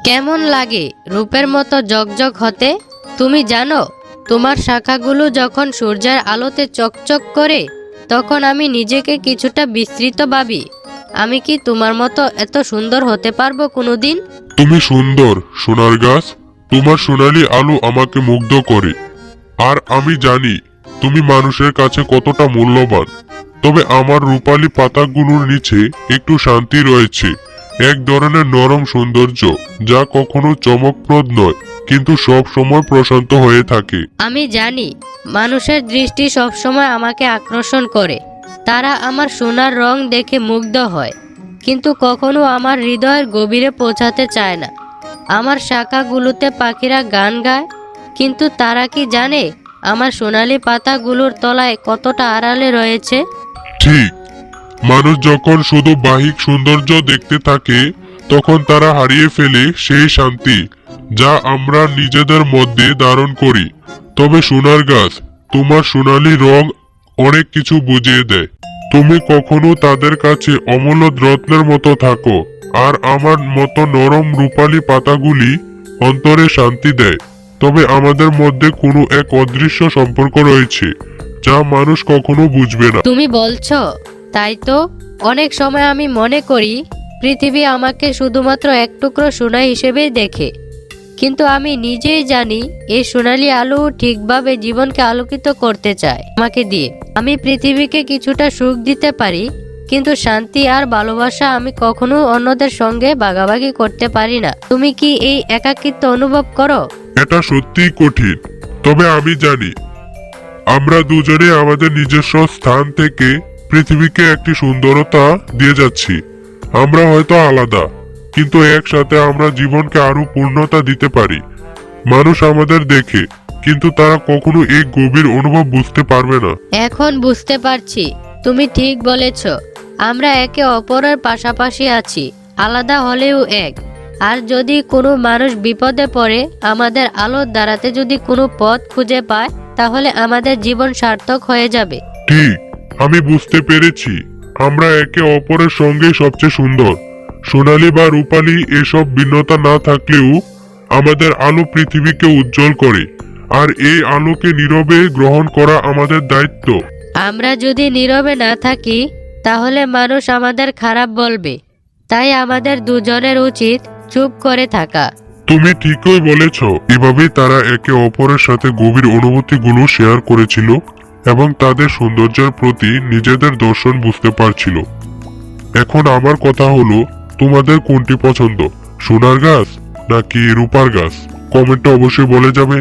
কেমন লাগে রূপের মতো জকজক হতে? তুমি জানো, তোমার শাখাগুলো যখন সূর্যের আলোতে চকচক করে তখন আমি নিজেকে কিছুটা বিস্মৃত ভাবি। আমি কি তোমার মতো এত সুন্দর হতে পারবো কোনোদিন? তুমি সুন্দর সোনার গাছ। তোমার সোনালী আলো আমাকে মুগ্ধ করে। আর আমি জানি তুমি মানুষের কাছে কতটা মূল্যবান। তবে আমার রূপালী পাতাগুলোর নিচে একটু শান্তি রয়েছে, এক ধরনের নরম সৌন্দর্য যা কখনো চমকপ্রদ নয়, কিন্তু সব সময় প্রশান্ত হয়ে থাকে। আমি জানি মানুষের দৃষ্টি সবসময় আমাকে আকর্ষণ করে। তারা আমার সোনার রং দেখে মুগ্ধ হয়, কিন্তু কখনো আমার হৃদয়ের গভীরে পৌঁছাতে চায় না। আমার শাখাগুলোতে পাখিরা গান গায়, কিন্তু তারা কি জানে আমার সোনালী পাতাগুলোর তলায় কতটা আড়ালে রয়েছে? ঠিক, মানুষ যখন শুধু বাহ্যিক সৌন্দর্য দেখতে থাকে তখন তারা হারিয়ে ফেলে সেই শান্তি যা আমরা নিজেদের মধ্যে ধারণ করি। তবে সোনার গাছ, তোমার সোনালী রং অনেক কিছু বুঝিয়ে দেয়। তুমি কখনো তাদের কাছে অমূল্য রত্নের মতো থাকো, আর আমার মতো নরম রূপালী পাতাগুলি অন্তরে শান্তি দেয়। তবে আমাদের মধ্যে কোনো এক অদৃশ্য সম্পর্ক রয়েছে যা মানুষ কখনো বুঝবে না। তুমি বলছো? তাই তো, অনেক সময় আমি মনে করি পৃথিবী আমাকে শুধুমাত্র এক টুকরো সোনা হিসেবেই দেখে, কিন্তু আমি নিজেই জানি এই সোনালী আলো ঠিকভাবে জীবনকে আলোকিত করতে চায় আমাকে দিয়ে। আমি পৃথিবীকে কিছুটা সুখ দিতে পারি, কিন্তু শান্তি আর ভালোবাসা আমি কখনো অন্যদের সঙ্গে ভাগাভাগি করতে পারি না। তুমি কি এই একাকিত্ব অনুভব করো? এটা সত্যিই কঠিন, তবে আমি জানি আমরা দুজনে আমাদের নিজস্ব স্থান থেকে পৃথিবীকে একটি সুন্দরতা দিয়ে যাচ্ছি। আমরা হয়তো আলাদা, কিন্তু একসাথে আমরা জীবনকে আরো পূর্ণতা দিতে পারি। মানুষ আমাদের দেখে, কিন্তু তারা কখনো এই গভীর অনুভব বুঝতে পারবে না। এখন বুঝতে পারছি, তুমি ঠিক বলেছ। আমরা একে অপরের পাশাপাশি আছি, আলাদা হলেও এক। আর যদি কোনো মানুষ বিপদে পড়ে আমাদের আলোর দ্বারাতে যদি কোনো পথ খুঁজে পায়, তাহলে আমাদের জীবন সার্থক হয়ে যাবে। ঠিক, আমি বুঝতে পেরেছি। আমরা একে অপরের সঙ্গে সবচেয়ে সুন্দর। সোনালী বা রূপালী এসব ভিন্নতা না থাকলেও আমাদের আলো পৃথিবীকে উজ্জ্বল করে, আর এই আলোকে নীরবে গ্রহণ করা আমাদের দায়িত্ব। আমরা যদি নীরবে না থাকি তাহলে মানুষ আমাদের খারাপ বলবে, তাই আমাদের দুজনের উচিত চুপ করে থাকা। তুমি ঠিকই বলেছ। এভাবেই তারা একে অপরের সাথে গভীর অনুভূতিগুলো শেয়ার করেছিল এবং তাদের সৌন্দর্যের প্রতি নিজেদের দর্শন বুঝতে পারছিল। এখন আমার কথা হলো, তোমাদের কোনটি পছন্দ, সোনার গাছ নাকি রূপার গাছ? কমেন্টে অবশ্যই বলে যাবে।